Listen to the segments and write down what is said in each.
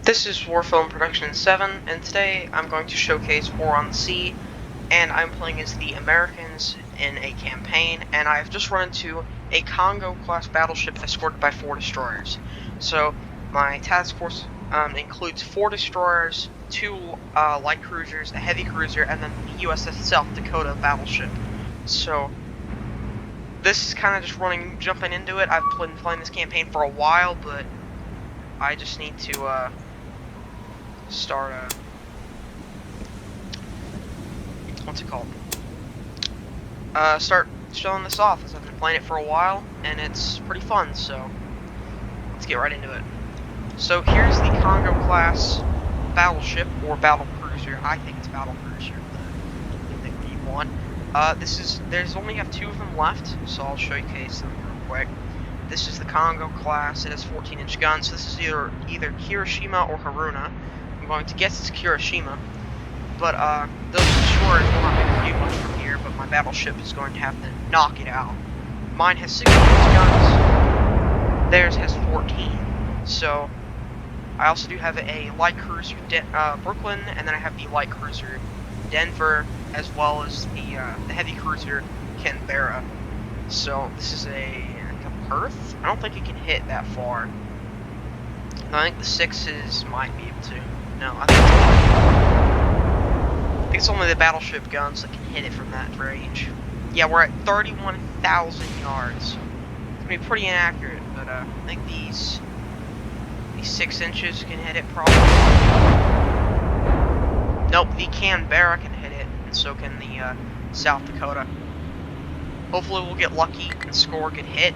This is Warfilm Production 7, and today I'm going to showcase War on the Sea, and I'm playing as the Americans in a campaign, and I've just run into a Kongo-class battleship escorted by 4 destroyers. So, my task force includes 4 destroyers, 2 light cruisers, a heavy cruiser, and then the USS South Dakota battleship. So, this is kind of just jumping into it. I've been playing this campaign for a while, but I just need to, start what's it called? Start showing this off, as I've been playing it for a while, and it's pretty fun, so let's get right into it. So here's the Kongo class battleship, or battle cruiser. I think it's battle cruiser, but you think what you want. There's only have 2 of them left, so I'll showcase them real quick. This is the Kongo class. It has 14-inch guns. So this is either Hiroshima or Haruna. I'm going to guess it's Hiroshima, but those destroyers will not be able to do much from here, but my battleship is going to have to knock it out. Mine has 16-inch guns, theirs has 14, so I also do have a light cruiser, Brooklyn, and then I have the light cruiser, Denver, as well as the heavy cruiser, Canberra. So this is a Perth? I don't think it can hit that far. I think the 6s might be able to. No, I think it's only the battleship guns that can hit it from that range. Yeah, we're at 31,000 yards. It's gonna be pretty inaccurate, but I think these 6 inches can hit it probably. Nope, the Canberra can hit it, and so can the South Dakota. Hopefully we'll get lucky and score get hit.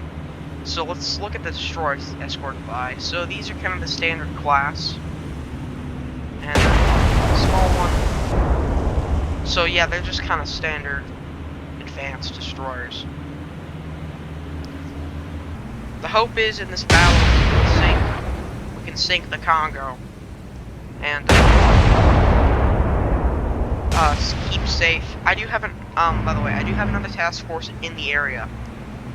So let's look at the destroyers escorted by. So these are kind of the standard class. And a small one. So yeah, they're just kind of standard advanced destroyers. The hope is in this battle we can sink the Kongo. And keep safe. I do have by the way, I do have another task force in the area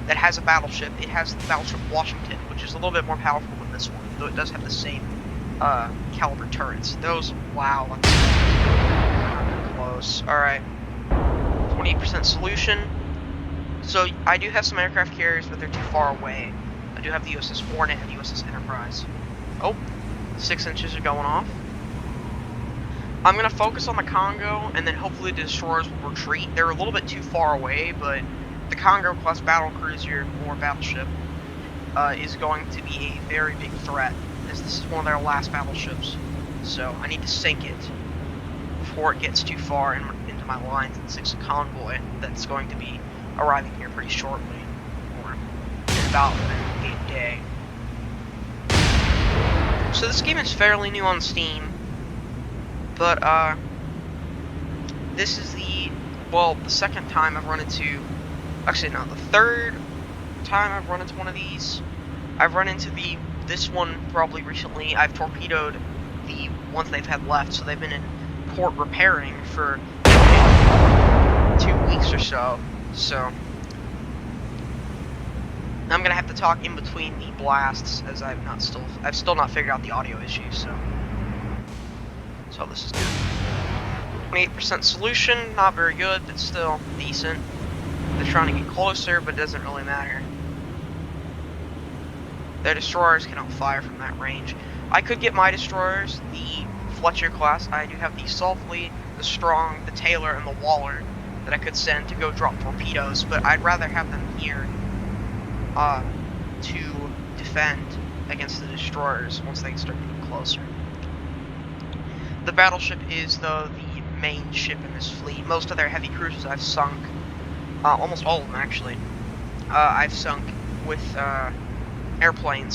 that has a battleship. It has the battleship Washington, which is a little bit more powerful than this one, though it does have the same caliber turrets. Those, wow, that's not close. Alright, 28% solution. So I do have some aircraft carriers, but they're too far away. I do have the USS Hornet and the USS Enterprise. Oh, 6 inches are going off. I'm going to focus on the Kongo, and then hopefully the destroyers will retreat. They're a little bit too far away, but the Kongo class battle cruiser or battleship is going to be a very big threat, as this is one of their last battleships. So I need to sink it before it gets too far into my lines and sinks a convoy that's going to be arriving here pretty shortly, or in about a day. So this game is fairly new on Steam, but this is the second time I've run into. Actually, no, the 3rd time I've run into one of these. I've run into this one probably recently. I've torpedoed the ones they've had left, so they've been in port repairing for 2 weeks or so. So I'm gonna have to talk in between the blasts, as I've still not figured out the audio issues. So this is good. 28% solution, not very good, but still decent. They're trying to get closer, but it doesn't really matter. Their destroyers cannot fire from that range. I could get my destroyers, the Fletcher class. I do have the Saltfleet, the Strong, the Taylor, and the Waller that I could send to go drop torpedoes, but I'd rather have them here to defend against the destroyers once they start getting closer. The battleship is, though, the main ship in this fleet. Most of their heavy cruisers I've sunk. Almost all of them, actually. I've sunk with airplanes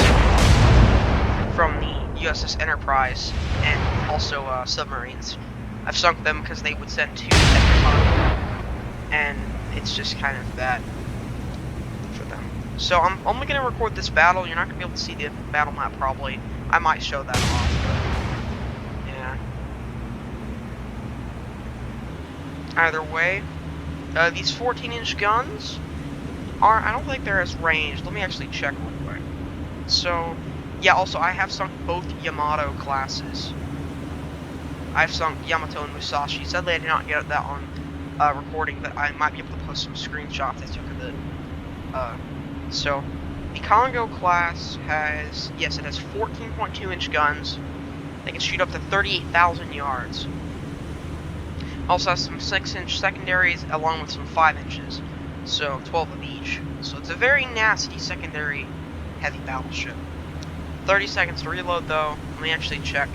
from the USS Enterprise and also submarines. I've sunk them because they would send 2 separate and it's just kind of bad for them. So I'm only going to record this battle. You're not going to be able to see the battle map probably. I might show that off, but yeah. Either way, these 14-inch guns I don't think they're as ranged. Let me actually check real quick. So Yeah, also, I have sunk both Yamato classes. I've sunk Yamato and Musashi. Sadly, I did not get that on recording, but I might be able to post some screenshots I took of it. So, the Kongo class has, yes, it has 14.2-inch guns. They can shoot up to 38,000 yards. Also has some 6-inch secondaries along with some 5 inches. So, 12 of each. So, it's a very nasty secondary heavy battleship. 30 seconds to reload, though. Let me actually check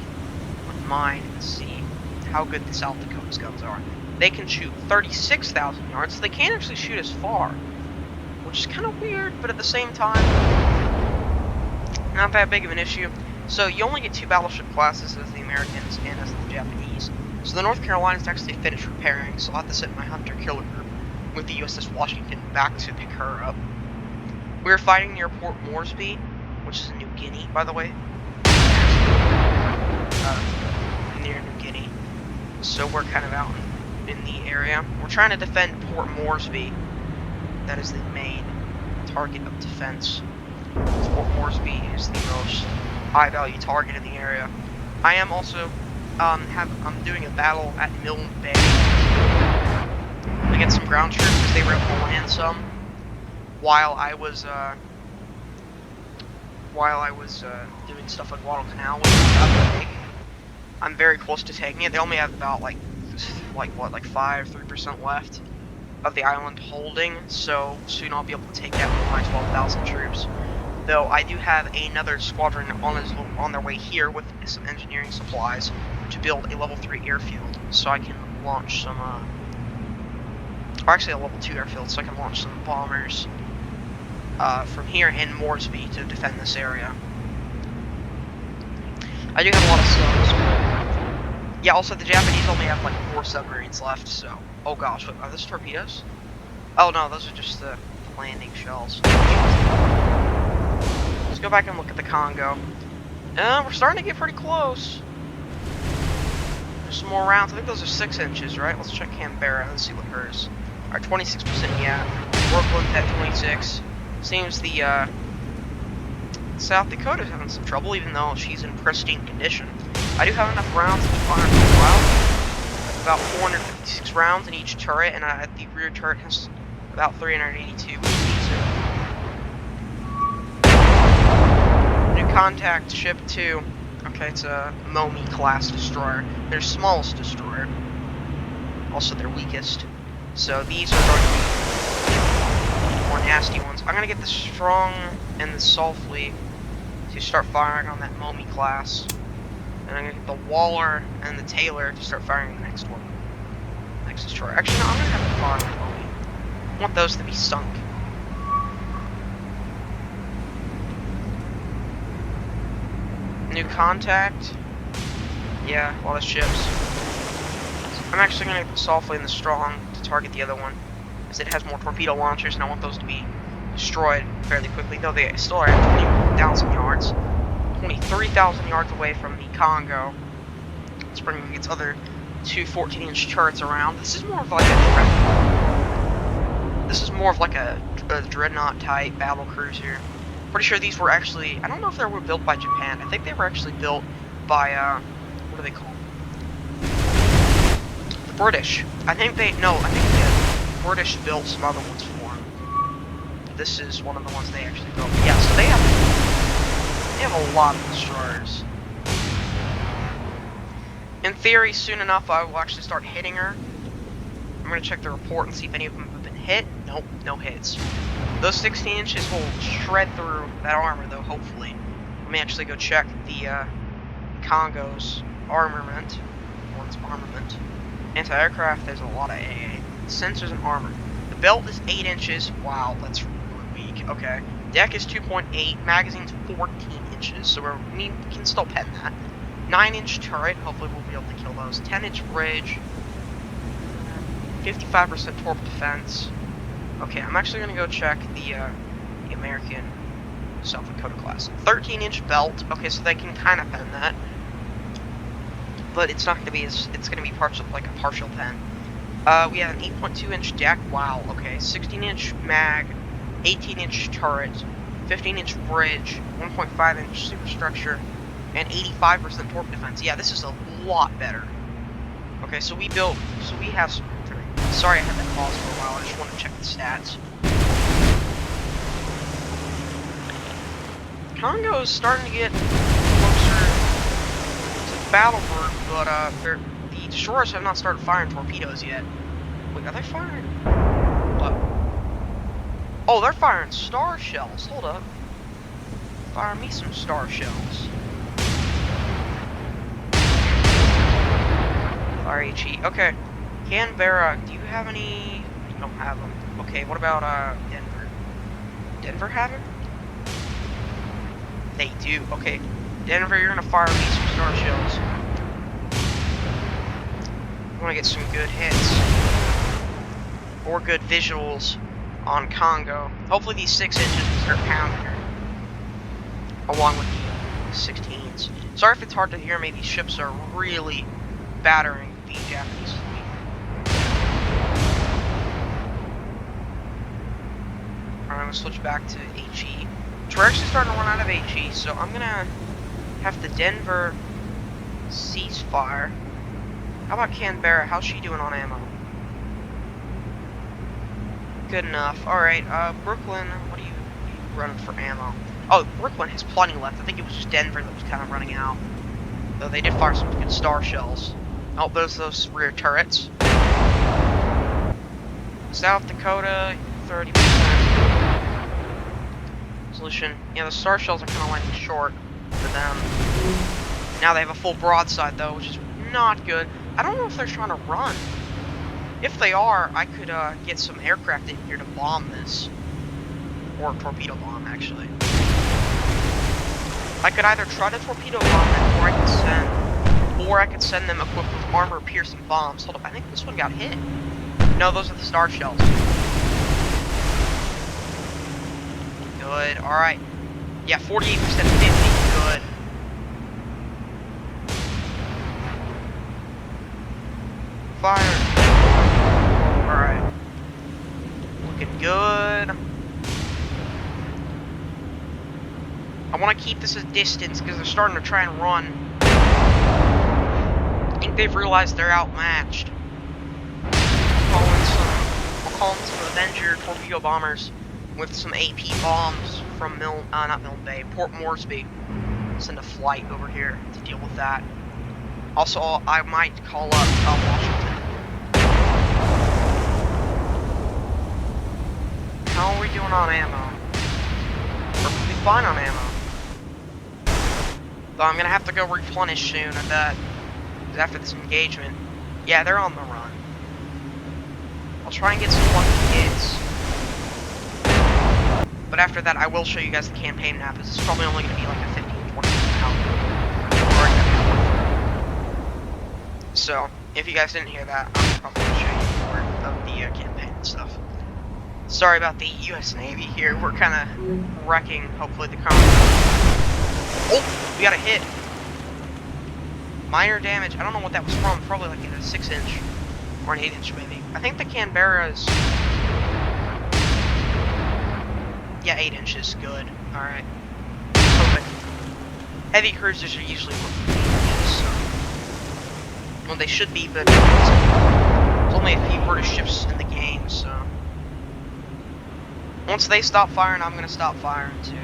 with mine and see how good the South Dakota's guns are. They can shoot 36,000 yards, so they can't actually shoot as far, which is kind of weird, but at the same time, not that big of an issue. So you only get 2 battleship classes as the Americans and as the Japanese. So the North Carolina's actually finished repairing, so I'll have to send my hunter-killer group with the USS Washington back to pick her up. We were fighting near Port Moresby, which is in New Guinea, by the way. Near New Guinea. So we're kind of out in the area. We're trying to defend Port Moresby. That is the main target of defense. Port Moresby is the most high-value target in the area. I am also I'm doing a battle at Milne Bay against some ground troops because they were able to land some while I was doing stuff on Guadalcanal, which is about big. I'm very close to taking it. They only have about like 3% left of the island holding, so soon I'll be able to take that with my 12,000 troops. Though I do have another squadron on their way here with some engineering supplies to build a level 3 airfield, so I can launch some, or actually a level 2 airfield, so I can launch some bombers from here in Moresby to defend this area. I do have a lot of subs, but yeah, also the Japanese only have like 4 submarines left, so, oh gosh, what, are those torpedoes? Oh no, those are just the landing shells. Let's go back and look at the Kongo. We're starting to get pretty close. There's some more rounds. I think those are 6 inches, right? Let's check Canberra. Let's see what hers. Alright, 26%, yeah. Brooklyn's at 26. Seems the South Dakota's having some trouble, even though she's in pristine condition. I do have enough rounds to fire for a while. About 456 rounds in each turret, and the rear turret has about 382. New contact, ship 2. Okay, it's a Momi class destroyer. Their smallest destroyer. Also their weakest. So these are going to be more nasty ones. I'm going to get the Strong and the Sulfley to start firing on that Momi class. And I'm going to get the Waller and the Taylor to start firing the next one. Next destroyer. Actually, no, I'm going to have to fire on the Momi. I want those to be sunk. New contact. Yeah, a lot of ships. I'm actually going to get the Sulfley and the Strong to target the other one, as it has more torpedo launchers, and I want those to be destroyed fairly quickly, though they still are at 20,000 yards. 23,000 yards away from the Kongo. It's bringing its other 2 14-inch turrets around. This is more of like a dreadnought type battle cruiser. Pretty sure these were actually, I don't know if they were built by Japan. I think they were actually built by what are they called? The British. I think the British built some other ones for them. This is one of the ones they actually built. Yeah, so they have a lot of destroyers. In theory, soon enough, I will actually start hitting her. I'm going to check the report and see if any of them have been hit. Nope, no hits. Those 16 inches will shred through that armor, though, hopefully. Let me actually go check the Kongo's armament. One's armament. Anti-aircraft, there's a lot of AA. Sensors and armor. The belt is 8 inches. Wow, that's really weak. Okay. Deck is 2.8. Magazine's 14 inches, so we can still pen that. 9-inch turret. Hopefully we'll be able to kill those. 10-inch bridge. 55% torp defense. Okay, I'm actually going to go check the American South Dakota class. 13-inch belt. Okay, so they can kind of pen that. But it's not going to be it's going to be like a partial pen. We have an 8.2-inch deck. Wow, okay. 16-inch mag, 18-inch turret, 15-inch bridge, 1.5-inch superstructure, and 85% torque defense. Yeah, this is a lot better. Okay, so we have some... Sorry I had that pause for a while, I just want to check the stats. Kongo is starting to get closer to the battle group, but the destroyers have not started firing torpedoes yet. Wait, are they firing? What? Oh, they're firing star shells. Hold up. Fire me some star shells. Fire HE. Okay. Canberra, do you have any? You don't have them. Okay, what about Denver? Denver have them? They do. Okay. Denver, you're gonna fire me some star shells. I wanna get some good hits. Or good visuals on Kongo. Hopefully these 6 inches will start pounding her. Along with the 16s. Sorry if it's hard to hear me, these ships are really battering the Japanese fleet. Alright, I'm gonna switch back to HE. We're actually starting to run out of HE, so I'm gonna have the Denver ceasefire. How about Canberra? How's she doing on ammo? Good enough. Alright, Brooklyn, what are you running for ammo? Oh, Brooklyn has plenty left. I think it was just Denver that was kind of running out. Though they did fire some good star shells. Oh, those rear turrets. South Dakota, 30%. Solution. Yeah, the star shells are kind of landing short for them. Now they have a full broadside, though, which is not good. I don't know if they're trying to run. If they are, I could get some aircraft in here to bomb this. Or torpedo bomb, actually. I could either try to torpedo bomb them, or I could send them equipped with armor-piercing bombs. Hold up, I think this one got hit. No, those are the star shells. Good, alright. Yeah, 48%, 50, good. Fire. Alright. Looking good. I want to keep this a distance because they're starting to try and run. I think they've realized they're outmatched. I'll call in some Avenger torpedo bombers with some AP bombs from not Milne Bay, Port Moresby. Send a flight over here to deal with that. Also, I might call up Washington. How are we doing on ammo? Perfectly fine on ammo. Though I'm gonna have to go replenish soon, I bet. After this engagement. Yeah, they're on the run. I'll try and get some lucky hits. But after that, I will show you guys the campaign map. This is probably only gonna be like a 15-20 minute out. So, if you guys didn't hear that, I'm probably gonna show you more of the campaign and stuff. Sorry about the US Navy here. We're kind of wrecking, hopefully, the Kongo. Oh, we got a hit. Minor damage. I don't know what that was from. Probably like a 6-inch or an 8-inch maybe. I think the Canberra is... Yeah, 8 inches. Good. Alright. Heavy cruisers are usually working 8 inches, so... Well, they should be, but... There's only a few British ships in the game, so... Once they stop firing, I'm gonna stop firing, too.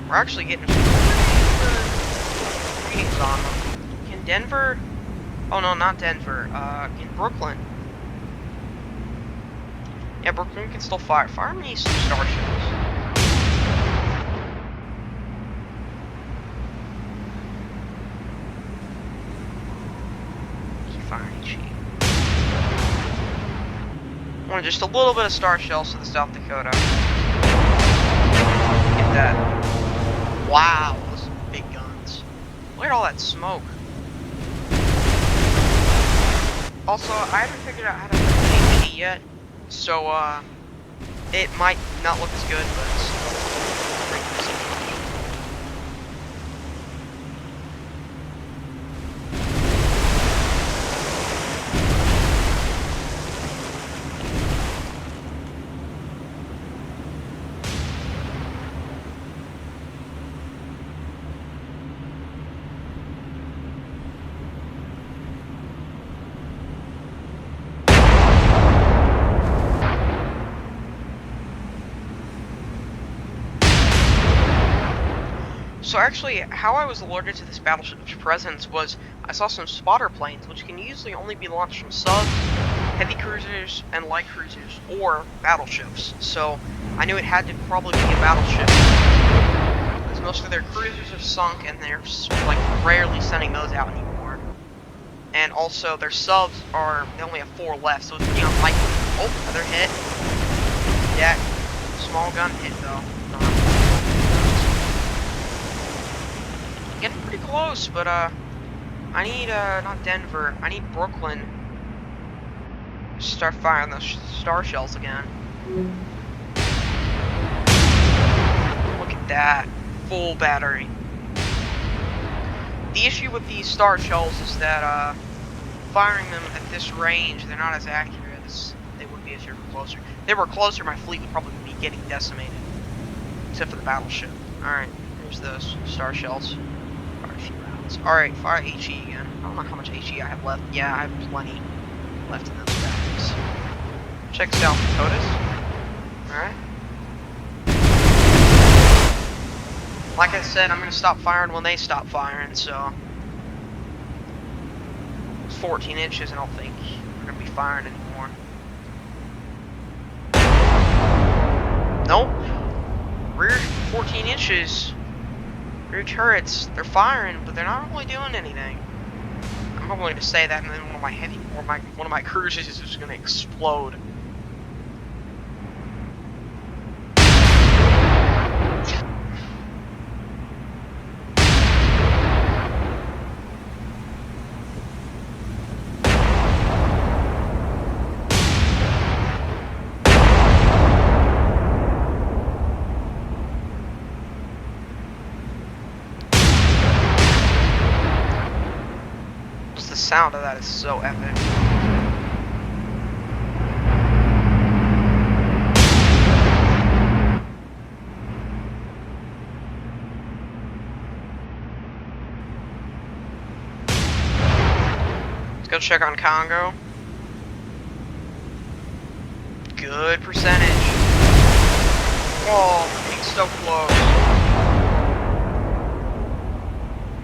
We're actually getting readings on them. Can Denver... Oh, no, not Denver. In Brooklyn. Yeah, Brooklyn can still fire. Fire me some star shells. Keep firing HE. I want just a little bit of star shells to the South Dakota. Get that. Wow, those are big guns. Look at all that smoke. Also, I haven't figured out how to make HE yet, so it might not look as good, but it's So actually, how I was alerted to this battleship's presence was I saw some spotter planes, which can usually only be launched from subs, heavy cruisers, and light cruisers, or battleships. So I knew it had to probably be a battleship, because most of their cruisers are sunk, and they're like rarely sending those out anymore. And also their subs they only have 4 left, so it's pretty unlikely. Oh, another hit. Yeah, small gun hit though. Getting pretty close, but I need not Denver. I need Brooklyn to start firing those star shells again. Look at that, full battery. The issue with these star shells is that firing them at this range, they're not as accurate as they would be if you were closer. If they were closer, my fleet would probably be getting decimated, except for the battleship. All right, here's those star shells. Alright, fire HE again. I don't know how much HE I have left. Yeah, I have plenty left in those batteries. Check South Dakotas. Alright. Like I said, I'm going to stop firing when they stop firing, so... It's 14 inches, I don't think we're going to be firing anymore. Nope. Rear 14 inches. Rear turrets, they're firing, but they're not really doing anything. I'm probably going to say that, and then one of my cruisers is just going to explode. The sound of that is so epic. Let's go check on Kongo. Good percentage. Oh, we're being so close.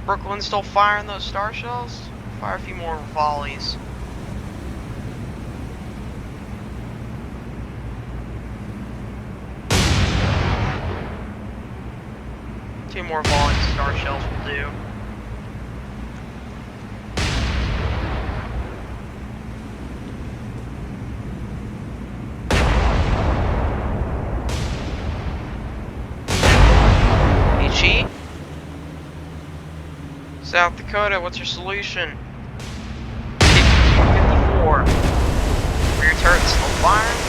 Brooklyn's still firing those star shells? Fire a few more volleys. Two more volleys of star shells will do. HE? South Dakota, what's your solution? 54. Rear turret's still firing.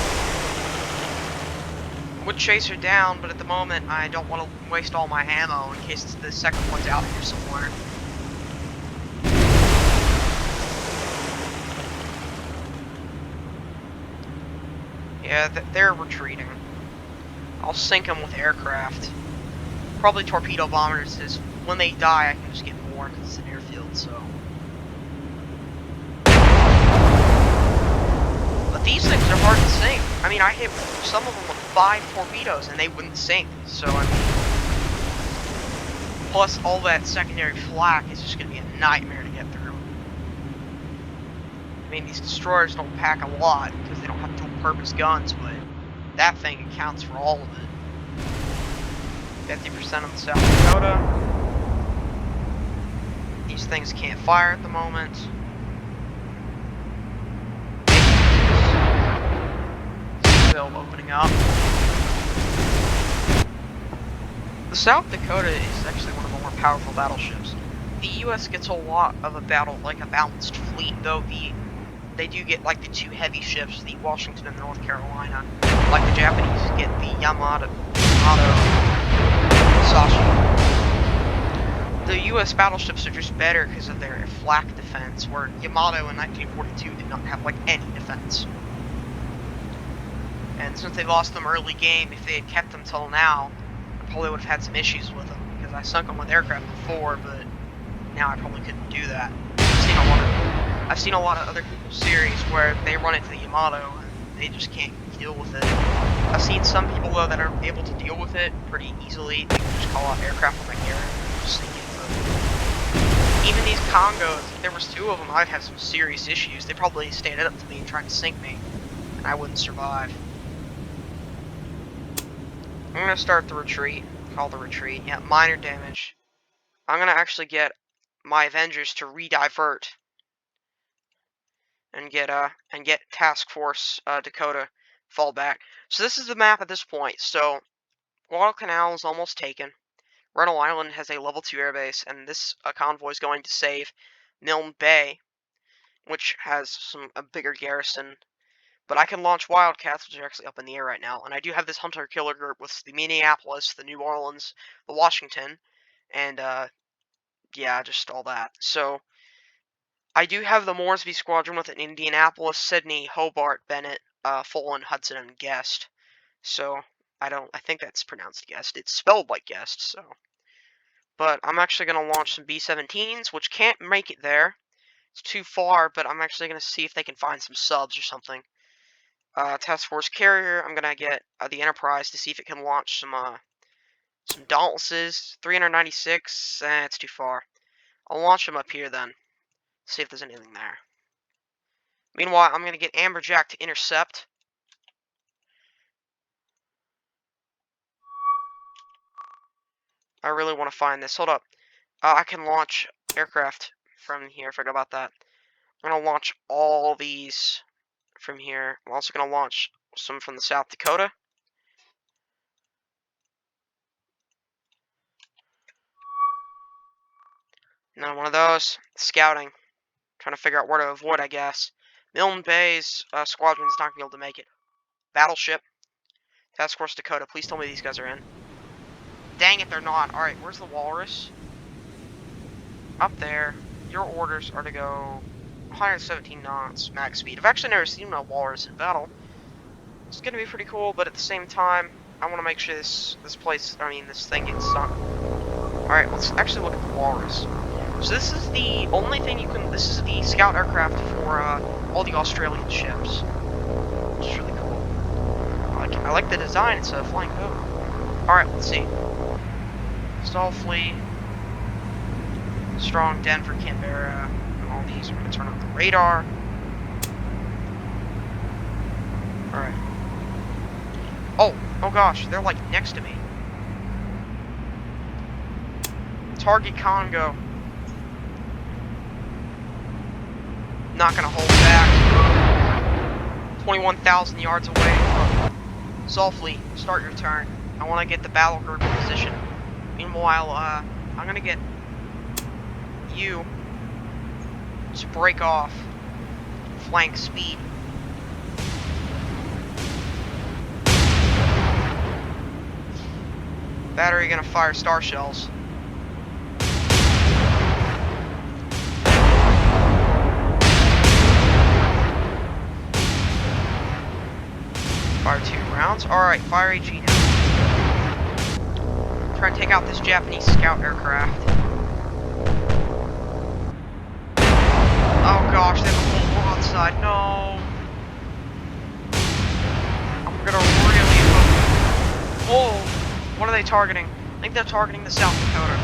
Would chase her down, but at the moment I don't want to waste all my ammo in case the second one's out here somewhere. Yeah, they're retreating. I'll sink them with aircraft. Probably torpedo bombers, because when they die I can just get more because it's an airfield, so... These things are hard to sink. I mean, I hit some of them with 5 torpedoes and they wouldn't sink. So, I mean... Plus, all that secondary flak is just going to be a nightmare to get through. I mean, these destroyers don't pack a lot because they don't have dual-purpose guns, but that thing accounts for all of it. 50% on the South Dakota. These things can't fire at the moment. Opening up. The South Dakota is actually one of the more powerful battleships. The U.S. gets a lot of a balanced fleet, though they do get like the 2 heavy ships, the Washington and the North Carolina. Like the Japanese get the Yamato Sashi. The U.S. battleships are just better because of their flak defense, where Yamato in 1942 did not have like any defense. And since they lost them early game, if they had kept them till now, I probably would have had some issues with them, because I sunk them with aircraft before, but now I probably couldn't do that. I've seen a lot of other people's series where they run into the Yamato and they just can't deal with it. I've seen some people, though, that are able to deal with it pretty easily. They can just call out aircraft on my air and just sink it through. Even these Congos, if there was 2 of them, I'd have some serious issues. They probably stand up to me and try to sink me, and I wouldn't survive. I'm gonna start the retreat. Call the retreat. Yeah, minor damage. I'm gonna actually get my Avengers to re-divert and get Task Force Dakota fall back. So this is the map at this point. So Guadalcanal is almost taken. Reno Island has a level 2 airbase, and this convoy is going to save Milne Bay, which has a bigger garrison. But I can launch Wildcats, which are actually up in the air right now, and I do have this hunter-killer group with the Minneapolis, the New Orleans, the Washington, and yeah, just all that. So I do have the Moresby Squadron with an Indianapolis, Sydney, Hobart, Bennett, Fulton, Hudson, and Guest. So I think that's pronounced Guest. It's spelled like Guest, so. But I'm actually going to launch some B-17s, which can't make it there. It's too far, but I'm actually going to see if they can find some subs or something. Task Force Carrier, I'm going to get the Enterprise to see if it can launch some Dauntlesses. 396, it's too far. I'll launch them up here then. See if there's anything there. Meanwhile, I'm going to get Amberjack to intercept. I really want to find this. Hold up. I can launch aircraft from here. I forgot about that. I'm going to launch all these from here. I'm also going to launch some from the South Dakota. Another one of those. Scouting. Trying to figure out where to avoid, I guess. Milne Bay's squadron is not going to be able to make it. Battleship. Task Force Dakota. Please tell me these guys are in. Dang it, they're not. Alright, where's the Walrus? Up there. Your orders are to go 117 knots max speed. I've actually never seen a Walrus in battle. It's going to be pretty cool, but at the same time, I want to make sure this thing gets sunk. Alright, let's actually look at the Walrus. So this is the only thing this is the scout aircraft for all the Australian ships. Which is really cool. I like the design, it's a flying boat. Alright, let's see. Stallfleet. Strong, Denver, Canberra, and all these. We're going to turn on the radar. Alright. Oh gosh, they're like next to me. Target Kongo. Not going to hold back. 21,000 yards away. Stallfleet, start your turn. I want to get the battle group in position. Meanwhile, I'm going to get you to break off flank speed. Battery gonna fire star shells. Fire 2 rounds. Alright, fire AG now. Try to take out this Japanese scout aircraft. Oh gosh, they have a whole broadside. No. I'm gonna really hope. Oh, what are they targeting? I think they're targeting the South Dakota.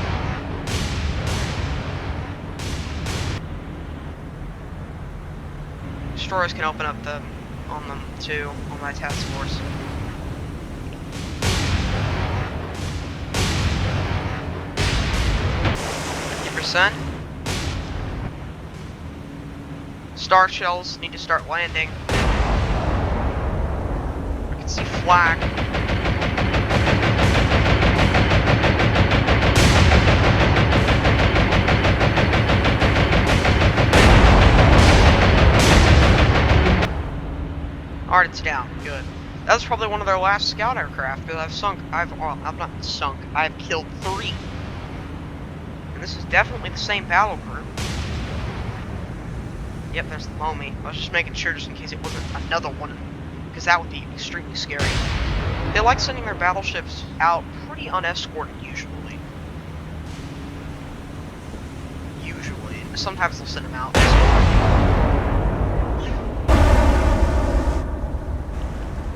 Destroyers can open up on them too, on my task force. %. Star shells need to start landing. I can see flak. Alright, it's down. Good. That was probably one of their last scout aircraft, because I've not sunk, I've killed 3. And this is definitely the same battle group. Yep, there's the Lomi. I was just making sure just in case it wasn't another one, because that would be extremely scary. They like sending their battleships out pretty unescorted, usually. Sometimes they'll send them out.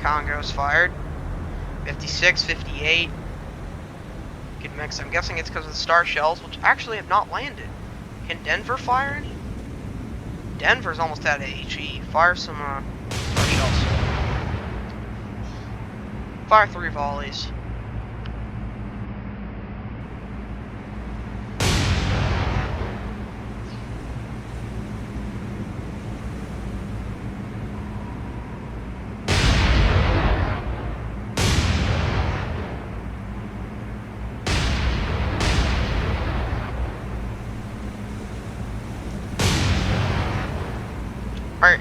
Congos fired. 56, 58. Good mix. I'm guessing it's because of the star shells, which actually have not landed. Can Denver fire any? Denver's almost out of HE. Fire some star shells. Fire 3 volleys. Alright,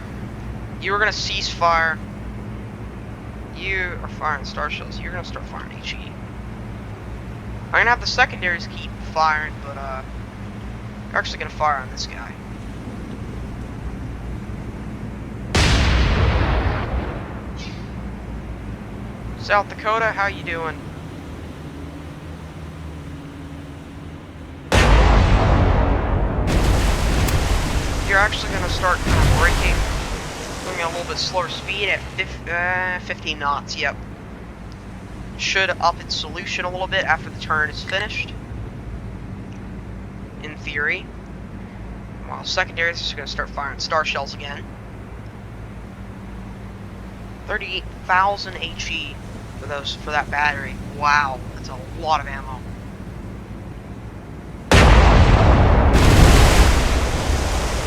you were gonna cease fire. You are firing star shells. You're gonna start firing HE. I'm gonna have the secondaries keep firing, but you're actually gonna fire on this guy. South Dakota, how you doing? You're actually going to start kind of braking, going at a little bit slower speed at 15 knots, yep. Should up its solution a little bit after the turn is finished, in theory. While secondaries is going to start firing star shells again. 38,000 HE for that battery. Wow, that's a lot of ammo.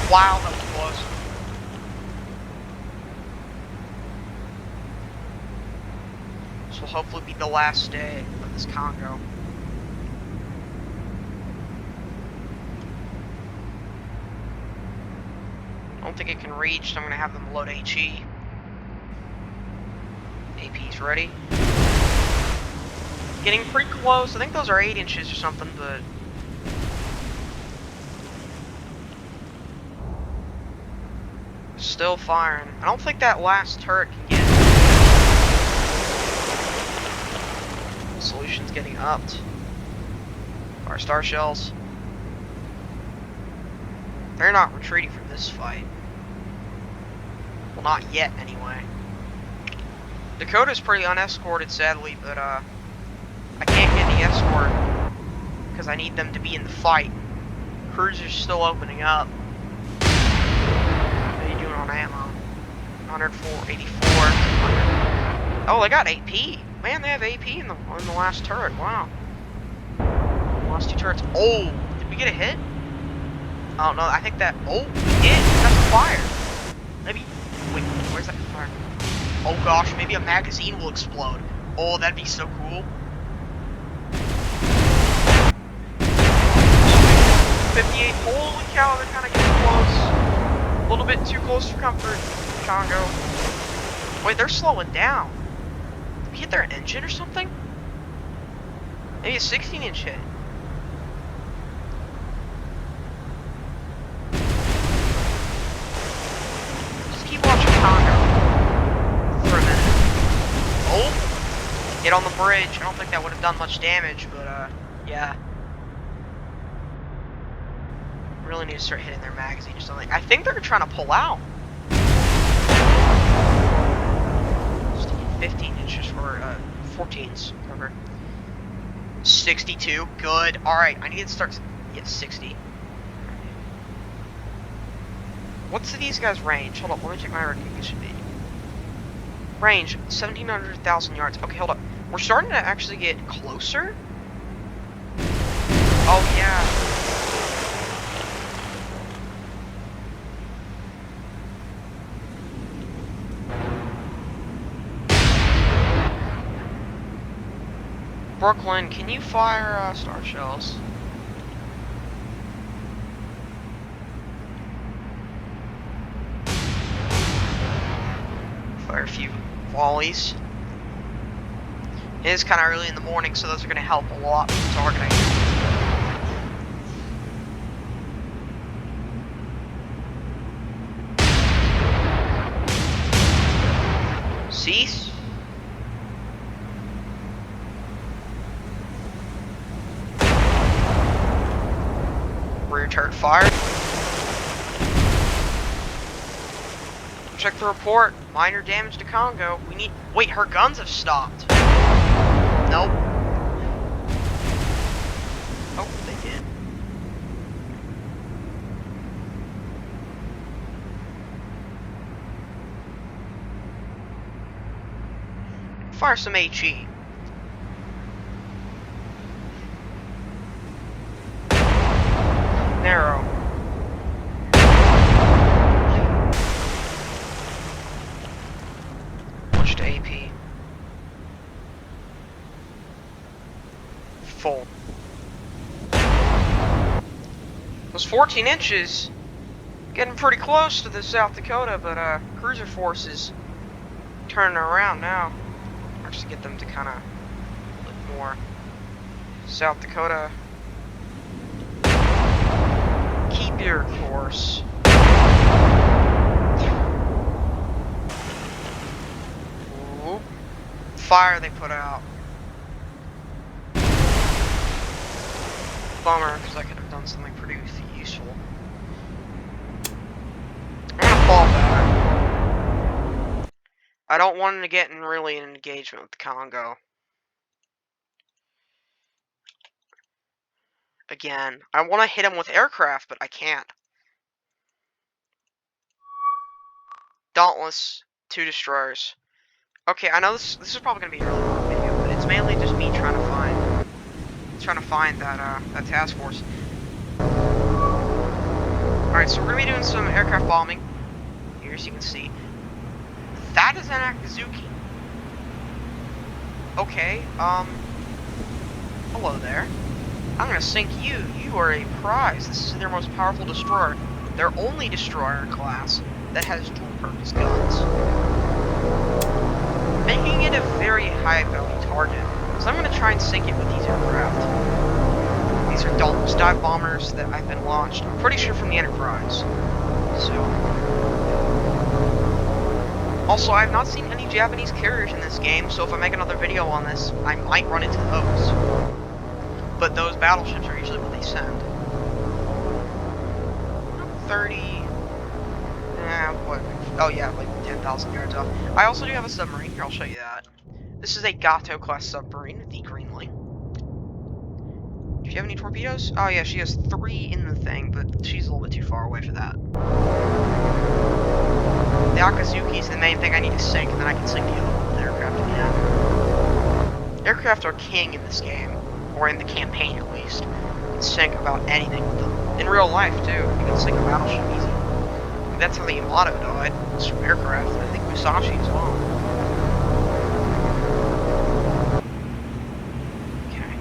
Wow, that was close. This will hopefully be the last day of this Kongo. I don't think it can reach, so I'm going to have them load HE. AP's ready. Getting pretty close. I think those are 8 inches or something, but... still firing. I don't think that last turret can get it. Solution's getting upped. Fire star shells. They're not retreating from this fight. Well, not yet, anyway. Dakota's pretty unescorted, sadly, but I can't get the escort because I need them to be in the fight. Cruiser's still opening up. On ammo. 104, 84, 200. Oh, they got AP. Man, they have AP in the last turret. Wow. Last 2 turrets. Oh, did we get a hit? Oh no, I think that. Oh, we did. That's a fire. Maybe. Wait, where's that fire? Oh gosh, maybe a magazine will explode. Oh, that'd be so cool. 58. Holy cow, they're kind of getting close. A little bit too close for comfort, Kongo. Wait, they're slowing down. Did we hit their engine or something? Maybe a 16-inch hit. Just keep watching Kongo for a minute. Oh! Get on the bridge. I don't think that would have done much damage, but, yeah. Really need to start hitting their magazine or something. I think they're trying to pull out. Just 15 inches for 14s. Remember. 62. Good. Alright, I need to start. Yeah, 60. What's these guys' range? Hold up, let me check my recognition speed. Range 1,700,000 yards. Okay, hold up. We're starting to actually get closer. Oh, yeah. Brooklyn, can you fire star shells? Fire a few volleys. It is kind of early in the morning, so those are going to help a lot with targeting. Cease. Rear turret fired. Which check the report. Minor damage to Kongo. We need... Wait, her guns have stopped. Nope. Oh, they did. Fire some HE. Narrow. Push to AP. Full. Those 14 inches. Getting pretty close to the South Dakota, but cruiser forces turning around now. Actually get them to kind of look more. South Dakota. Keep your course. Ooh. Fire they put out. Bummer, because I could have done something pretty useful. I'm gonna fall back. I don't want to get in really an engagement with the Kongo. Again, I want to hit him with aircraft, but I can't. Dauntless, 2 destroyers. Okay, I know this is probably gonna be a really long video, but it's mainly just me trying to find that task force. Alright, so we're gonna be doing some aircraft bombing. Here, as you can see. That is an Akazuki. Okay, hello there. I'm gonna sink you. You are a prize. This is their most powerful destroyer. Their only destroyer class that has dual-purpose guns. Making it a very high-value target. So I'm gonna try and sink it with these aircraft. These are Dauntless dive bombers that have been launched, I'm pretty sure from the Enterprise. So... Also, I have not seen any Japanese carriers in this game, so if I make another video on this, I might run into those. But those battleships are usually what they send. 30... what? Oh yeah, like 10,000 yards off. I also do have a submarine, here I'll show you that. This is a Gato class submarine, the Greenling. Do you have any torpedoes? Oh yeah, she has 3 in the thing, but she's a little bit too far away for that. The Akazuki is the main thing I need to sink, and then I can sink the other aircraft again. Aircraft are king in this game, or in the campaign at least. You can sink about anything with them. In real life too, you can sink a battleship easy. I mean, that's how the Yamato died, it's from aircraft, and I think Musashi as well. Okay,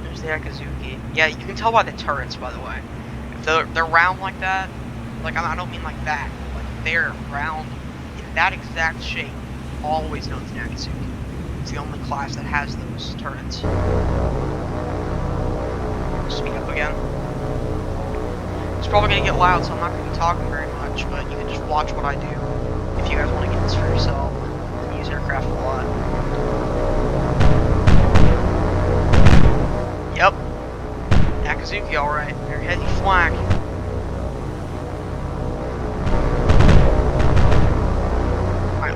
there's the Akazuki. Yeah, you can tell by the turrets, by the way. If they're round like that, like I don't mean like that. They're round in that exact shape, always known as an Akazuki. It's the only class that has those turrets. Speak up again. It's probably going to get loud, so I'm not going to be talking very much, but you can just watch what I do if you guys want to get this for yourself and use aircraft a lot. Yep. Akazuki, alright. They're heavy flak.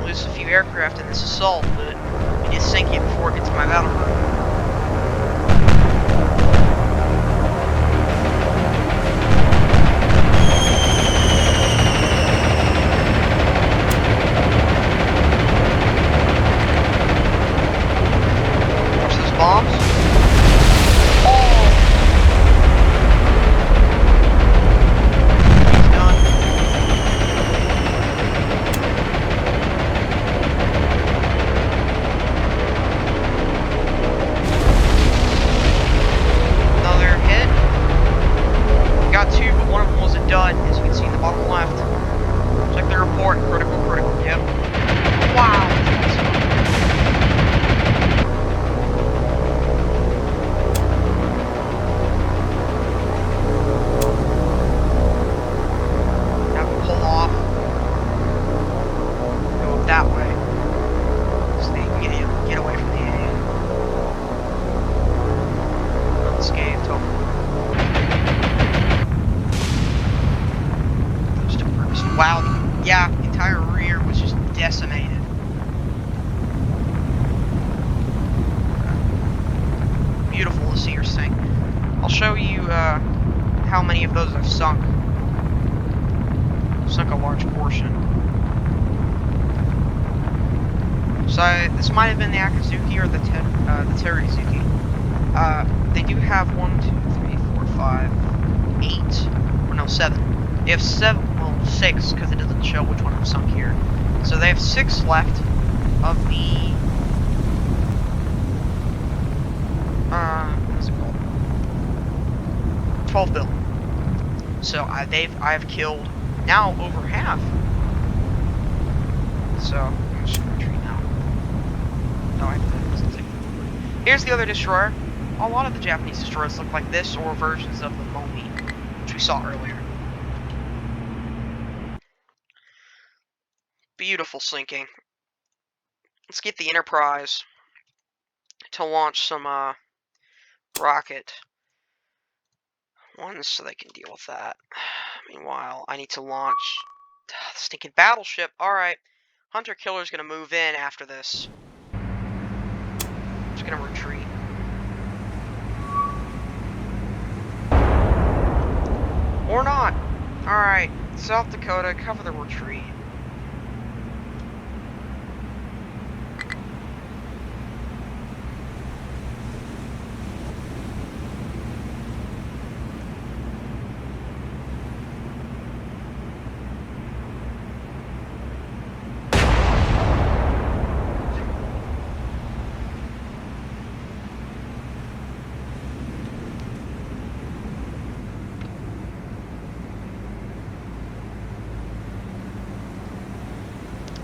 Lose a few aircraft in this assault, but we need to sink it before it gets to my battle group. Watch those bombs. Done, as you can see in the bottom left. Check the report. Critical, yep. Wow! Now we pull off. Go up that way. So they can get away from the A. Unscathed, hopefully. Wow, yeah, the entire rear decimated. Beautiful to see her sink. I'll show you how many of those I've sunk. Sunk a large portion. So this might have been the Akazuki or the Terizuki. They do have 1, 2, 3, 4, 5, 8, or no, 7. They have 7, well, 6, because it doesn't show which one I've sunk here. So they have 6 left of the, what is it called? 12 bill. So I have killed now over half. So I'm just gonna retreat now. No, I have to take. Here's the other destroyer. A lot of the Japanese destroyers look like this, or versions of the Momi, which we saw earlier. Beautiful sinking. Let's get the Enterprise to launch some rocket ones so they can deal with that. Meanwhile, I need to launch the stinking Battleship. Alright, Hunter Killer's gonna move in after this. Just gonna retreat. Or not. Alright, South Dakota, cover the retreat.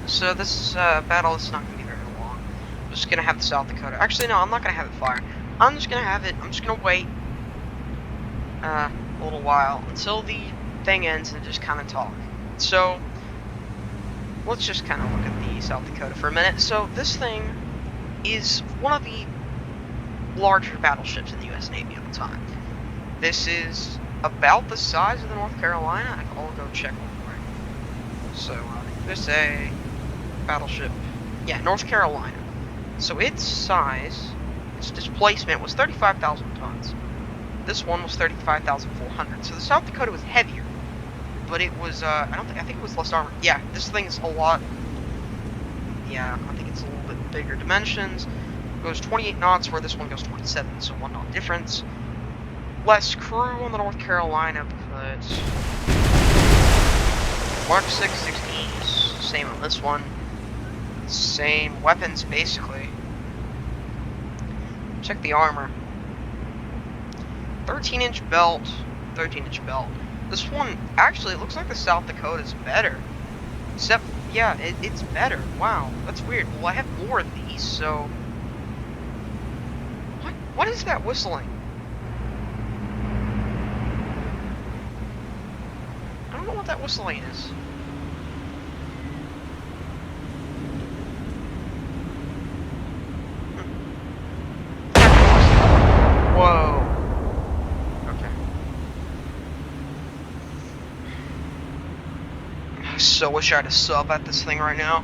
So this battle is not going to be very long. I'm just going to have the South Dakota. Actually, no, I'm not going to have it fire. I'm just going to wait a little while until the thing ends and just kind of talk. So, let's just kind of look at the South Dakota for a minute. So, this thing is one of the larger battleships in the U.S. Navy at the time. This is about the size of the North Carolina. I'll go check real quick. So, there's a battleship, yeah, North Carolina. So its size, its displacement was 35,000 tons. This one was 35,400. So the South Dakota was heavier, but it was I think it was less armored. Yeah, this thing's a lot. Yeah, I think it's a little bit bigger dimensions. It goes 28 knots where this one goes 27, so 1 knot difference. Less crew on the North Carolina, but Mark 616s, same on this one. Same weapons, basically. Check the armor. 13-inch belt, 13-inch belt. This one, actually, it looks like the South Dakota's better. Except, yeah, it's better. Wow, that's weird. Well, I have more of these, so... What is that whistling? I don't know what that whistling is. Whoa. Okay. I so wish I had a sub at this thing right now.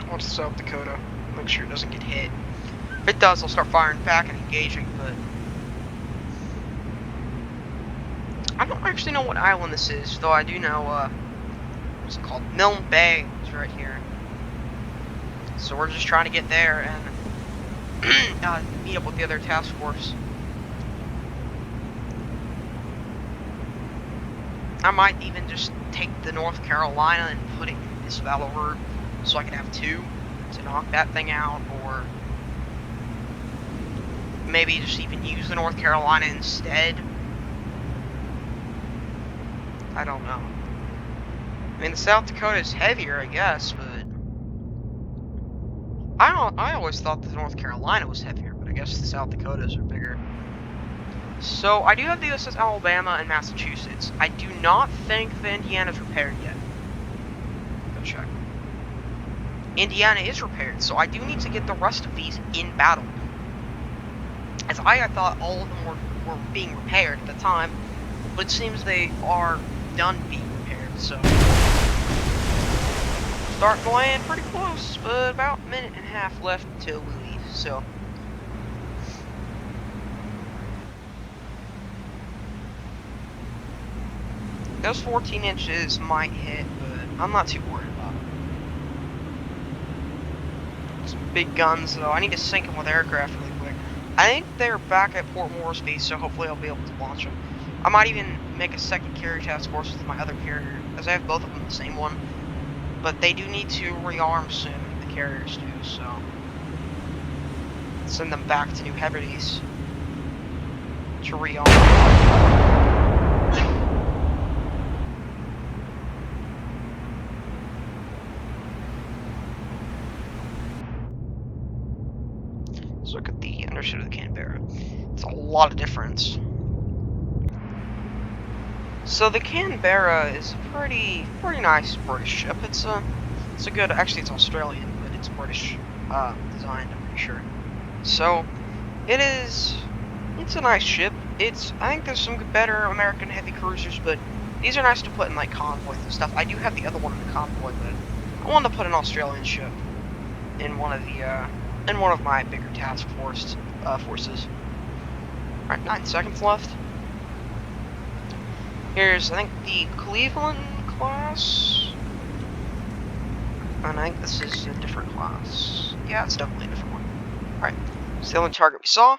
What's South Dakota? Make sure it doesn't get hit. If it does, I'll start firing back and engaging, but... I don't actually know what island this is, though I do know, what's it called? Milne Bay is right here. So we're just trying to get there and meet up with the other task force. I might even just take the North Carolina and put it in this battle route so I can have 2 to knock that thing out, or maybe just even use the North Carolina instead. I don't know. I mean, the South Dakota is heavier, I guess, but I always thought the North Carolina was heavier, but I guess the South Dakotas are bigger. So, I do have the USS Alabama and Massachusetts. I do not think the Indiana's repaired yet. Go check. Indiana is repaired, so I do need to get the rest of these in battle. As I thought all of them were being repaired at the time, but it seems they are done being repaired, so starting to land pretty close, but about a minute and a half left until we leave, so those 14 inches might hit, but I'm not too worried about it. Some big guns, though. I need to sink them with aircraft really quick. I think they're back at Port Moresby, so hopefully I'll be able to launch them. I might even make a second carrier task force with my other carrier, as I have both of them the same one. But they do need to rearm soon, the carriers do, so send them back to New Hebrides to rearm. Let's look at the underside of the Canberra. It's a lot of difference. So the Canberra is a pretty nice British ship. It's a good, actually it's Australian, but it's British designed, I'm pretty sure. So it's a nice ship. I think there's some better American heavy cruisers, but these are nice to put in like convoys and stuff. I do have the other one in the convoy, but I wanted to put an Australian ship in one of my bigger task forces. Alright, 9 seconds left. Here's, I think, the Cleveland class. And I think this is a different class. Yeah, it's definitely a different one. Alright, it's the only target we saw.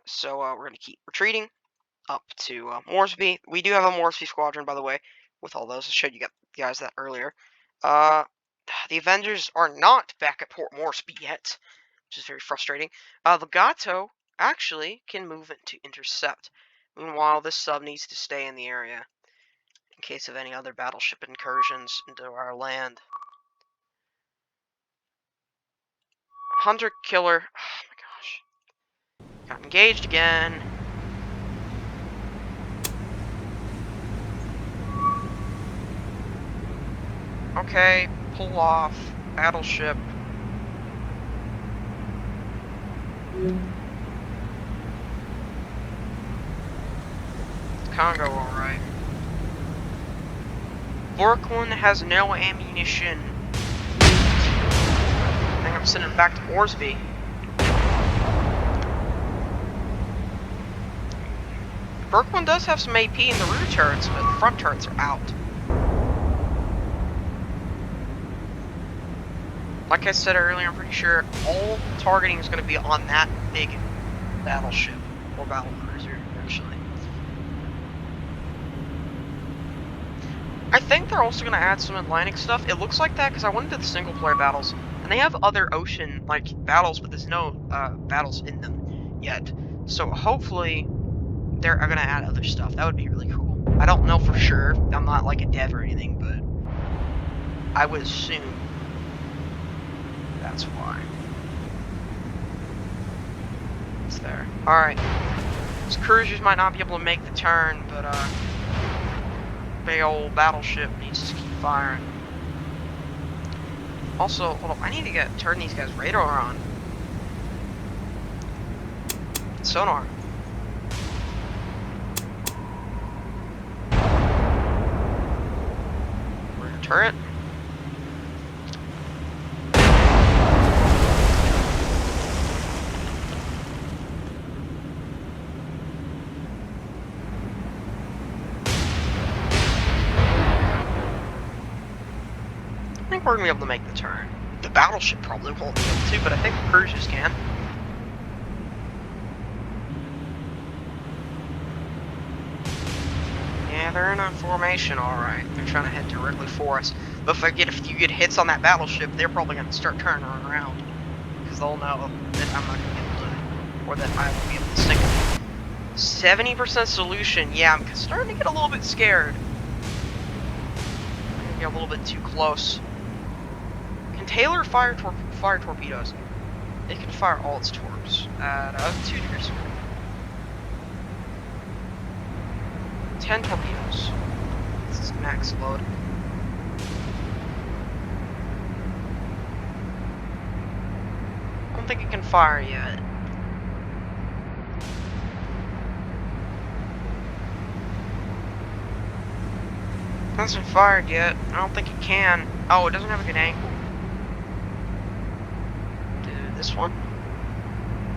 So, we're going to keep retreating up to Moresby. We do have a Moresby squadron, by the way, with all those. I showed you guys that earlier. The Avengers are not back at Port Moresby yet, which is very frustrating. The Gato actually can move it to intercept. Meanwhile, this sub needs to stay in the area in case of any other battleship incursions into our land. Hunter killer. Oh my gosh. Got engaged again. Okay, pull off. Battleship. Kongo, alright. Brooklyn has no ammunition. I think I'm sending it back to Moresby. Brooklyn does have some AP in the rear turrets, but the front turrets are out. Like I said earlier, I'm pretty sure all targeting is going to be on that big battleship, or battle cruiser, actually. I think they're also going to add some Atlantic stuff. It looks like that because I went into the single-player battles, and they have other ocean battles, but there's no battles in them yet. So hopefully they're going to add other stuff. That would be really cool. I don't know for sure. I'm not like a dev or anything, but I would assume that's why. It's there. Alright. These cruisers might not be able to make the turn, but big old battleship needs to keep firing. Also, hold on, I need to turn these guys' radar on. Sonar. Rear turret. I think we're going to be able to make the turn. The battleship probably won't be able to, but I think the cruisers can. Yeah, they're in a formation, alright. They're trying to head directly for us. But if I get a few good hits on that battleship, they're probably going to start turning around. Because they'll know that I'm not going to be able to, or that I won't be able to sink them. 70% solution. Yeah, I'm starting to get a little bit scared. I'm going to get a little bit too close. Taylor fire torpedoes. It can fire all its torps at 2 degrees. 10 torpedoes. This is max load. I don't think it can fire yet. Hasn't fired yet. I don't think it can. Oh, it doesn't have a good angle. Dude, this one?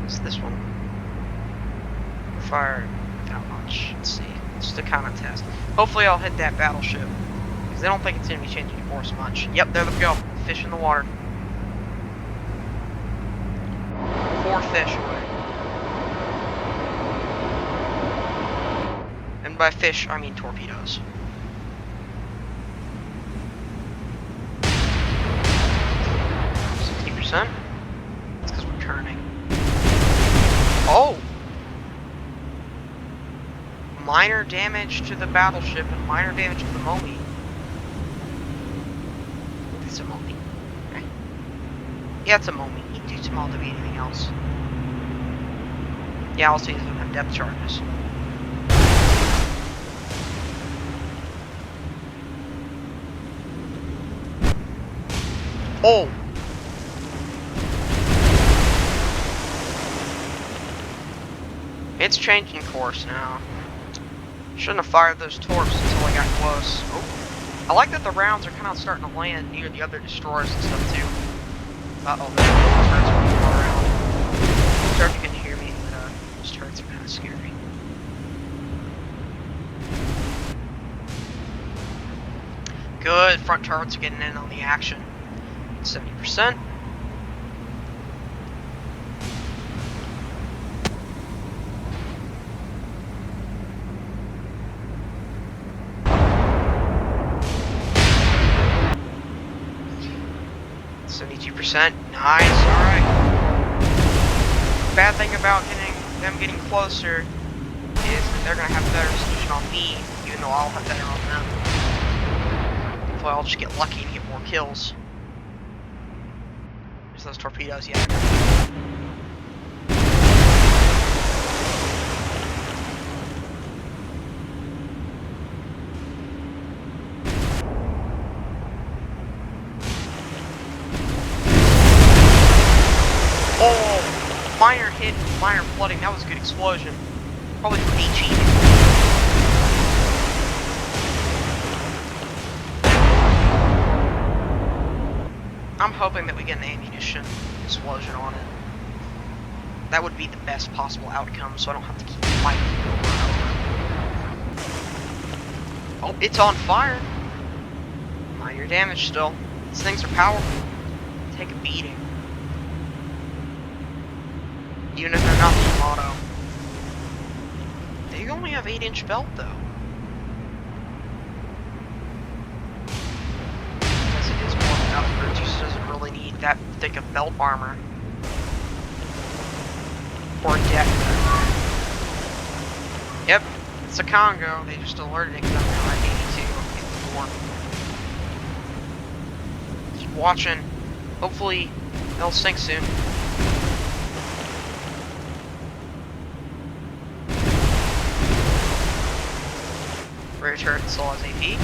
It's this one. Fired that much. Let's see. Just to kind of test. Hopefully I'll hit that battleship. Because I don't think it's going to be changing course much. Yep, there we go. Fish in the water. 4 fish away. And by fish, I mean torpedoes. That's because we're turning. Oh! Minor damage to the battleship and minor damage to the Momi. It's a Momi. Okay. Yeah, it's a Momi. He's too small to be anything else. Yeah, also he doesn't have depth charges. Oh! It's changing course now. Shouldn't have fired those torps until I got close. Oh. I like that the rounds are kind of starting to land near the other destroyers and stuff too. Uh-oh, the turrets are moving around. Sorry if you couldn't hear me, but those turrets are kind of scary. Good, front turrets are getting in on the action. 70%. Nice, alright. Bad thing about them getting closer is that they're gonna have better precision on me, even though I'll have better on them. Hopefully I'll just get lucky and get more kills. There's those torpedoes, yeah. Oh, minor hit, minor flooding. That was a good explosion. Probably from HE. I'm hoping that we get an ammunition explosion on it. That would be the best possible outcome, so I don't have to keep fighting over and over. Oh, it's on fire. Minor damage still. These things are powerful. Take a beating. Even if they're not Yamato. They only have 8-inch belt though. Because it is more battle cruisers, doesn't really need that thick of belt armor. Or deck. Yep, it's a Kongo. They just alerted it because I'm now at 82, 84. Just watching. Hopefully they'll sink soon. Rear turret still has AP.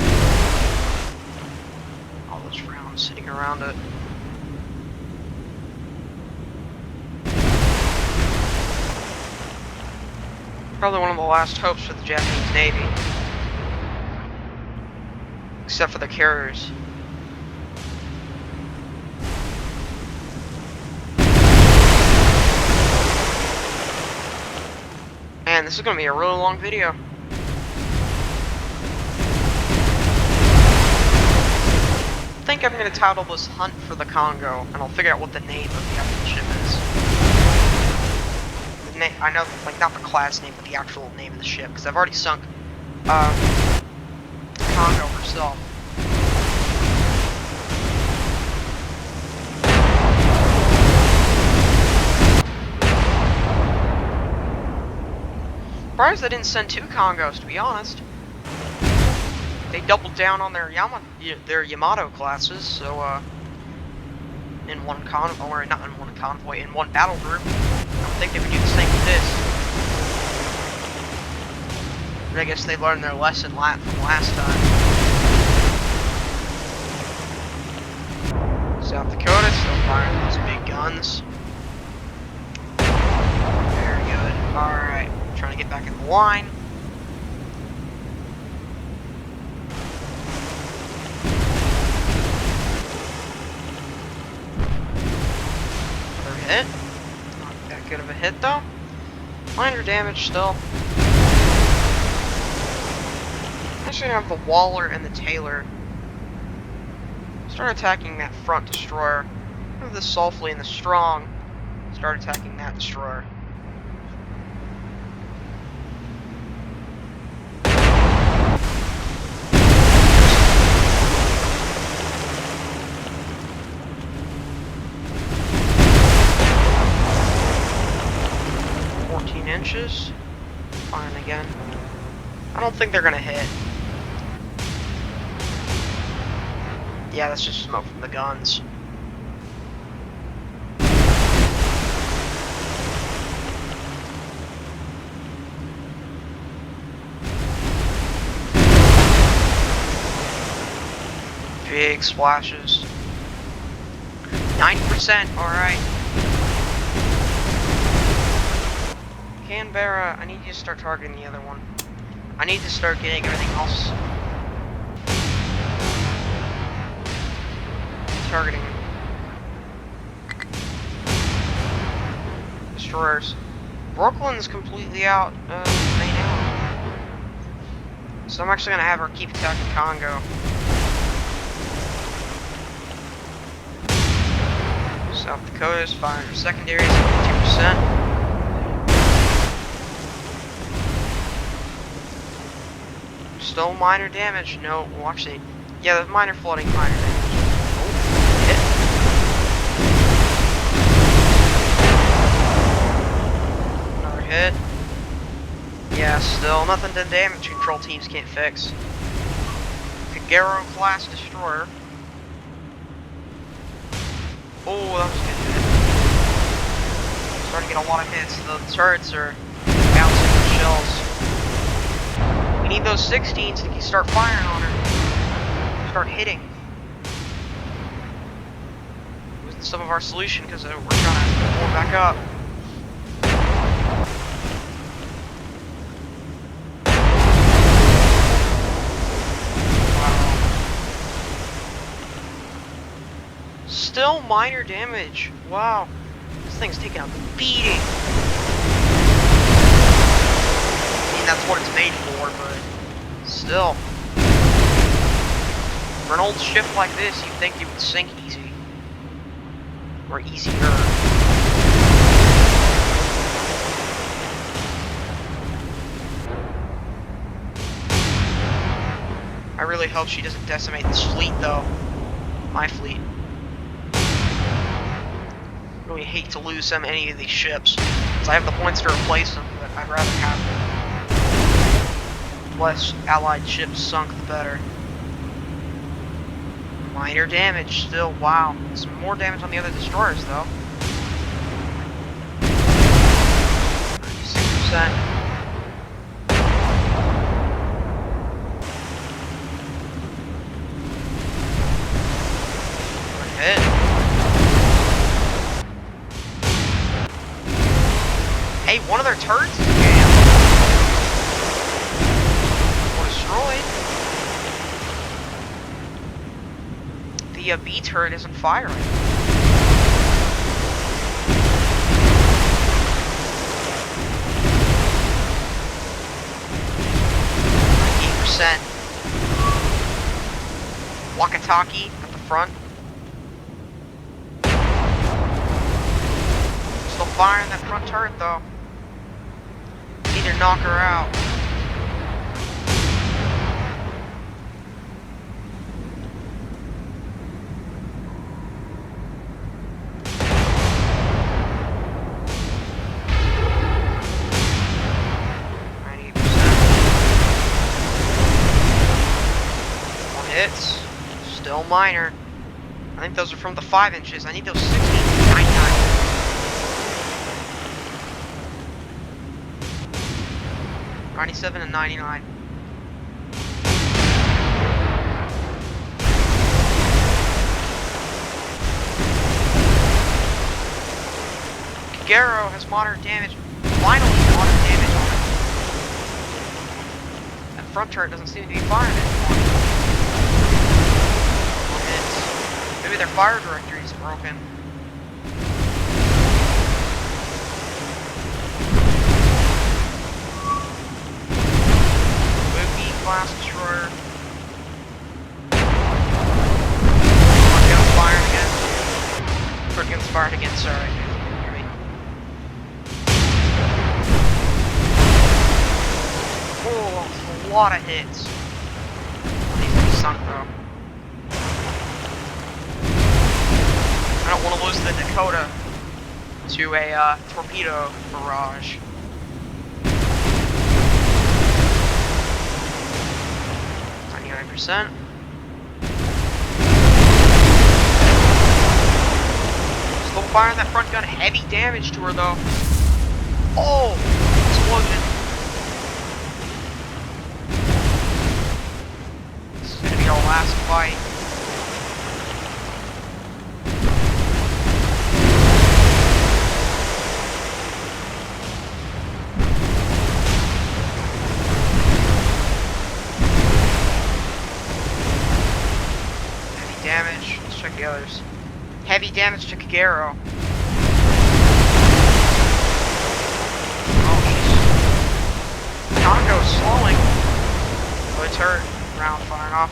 All those rounds sitting around it. Probably one of the last hopes for the Japanese Navy. Except for the carriers. And this is going to be a really long video. I think I'm going to title this Hunt for the Kongo, and I'll figure out what the name of the actual ship is. I know, like, not the class name, but the actual name of the ship, because I've already sunk Kongo herself. Surprised they didn't send 2 Kongos, to be honest. They doubled down on their Yamato classes, so in one convoy, or not in one convoy, in one battle group. I don't think they would do the same with this. But I guess they learned their lesson from last time. South Dakota still firing those big guns. Very good. Alright, trying to get back in the line. hit. Not that good of a hit, though. Minor damage still. Actually, I have the Waller and the Taylor. Start attacking that front destroyer. Move the Sulfley and the Strong. Start attacking that destroyer. Inches. Firing again. I don't think they're gonna hit. Yeah, that's just smoke from the guns. Big splashes. 90%, alright. Canberra, I need you to start targeting the other one. I need to start getting everything else. Targeting destroyers. Brooklyn's completely out of main ammo. So I'm actually gonna have her keep attacking Kongo. South Dakota is firing her secondaries at 2%. Still minor damage. No, well actually, yeah, the minor flooding, minor damage. Oh, hit. Another hit. Yeah, still nothing the damage control teams can't fix. Kagero class destroyer. Oh, that was a good hit. Starting to get a lot of hits. The turrets are bouncing the shells. We need those 16s to start firing on her. Start hitting. With some of our solution because we're trying to pull back up. Wow. Still minor damage. Wow. This thing's taking a beating. That's what it's made for, but still. For an old ship like this, you'd think it would sink easy. Or easier. I really hope she doesn't decimate this fleet, though. My fleet. Really hate to lose any of these ships. Because I have the points to replace them, but I'd rather have less allied ships sunk, the better. Minor damage still, wow. Some more damage on the other destroyers, though. 96%. One hit. Hey, one of their turrets is jammed. The B turret isn't firing. 8%. Wakataki at the front. Still firing that front turret though. Need to knock her out. Hits. Still minor. I think those are from the 5 inches. I need those 16 to 99. $97 and 99. Kagero has moderate damage. Finally, moderate damage on it. That front turret doesn't seem to be firing anymore. Maybe their fire directory is broken. last destroyer. Guns firing again. Front guns firing again, sorry. Hear me. Oh, a lot of hits. These things sunk though. I don't want to lose the Dakota to a torpedo barrage. %. Still firing that front gun. Heavy damage to her though. Oh! Explosion. This is gonna be our last fight. Damage. Let's check the others. Heavy damage to Kagero. Oh, jeez. Kongo's slowing. Oh, it's hurt. Round firing off.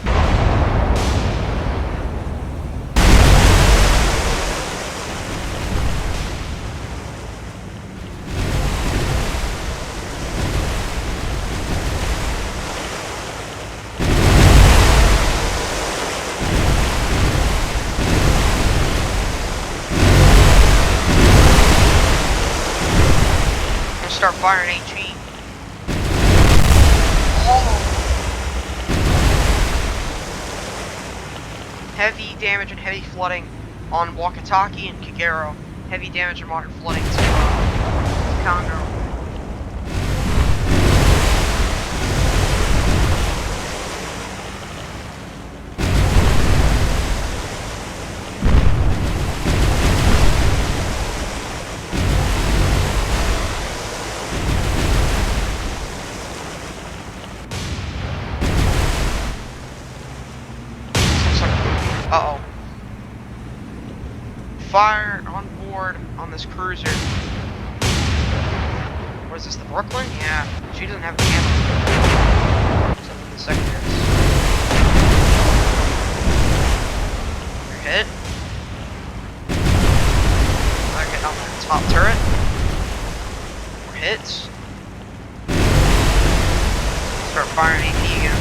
Start firing HE. Oh! Heavy damage and heavy flooding on Wakataki and Kagero. Heavy damage and moderate flooding to Kongo. Uh-oh. Fire on board on this cruiser. What is this, the Brooklyn? Yeah, she doesn't have ammo. Except for the secondaries. You're hit. I get on the top turret. More hits. Start firing AP again.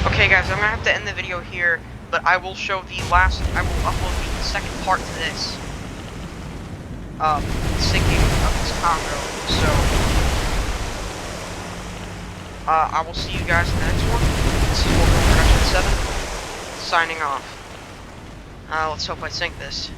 Okay guys, I'm gonna have to end the video here, but I will show the last, I will upload the second part to this. Sinking of this Kongo, so, I will see you guys in the next one. This is Production 7, signing off. Let's hope I sink this.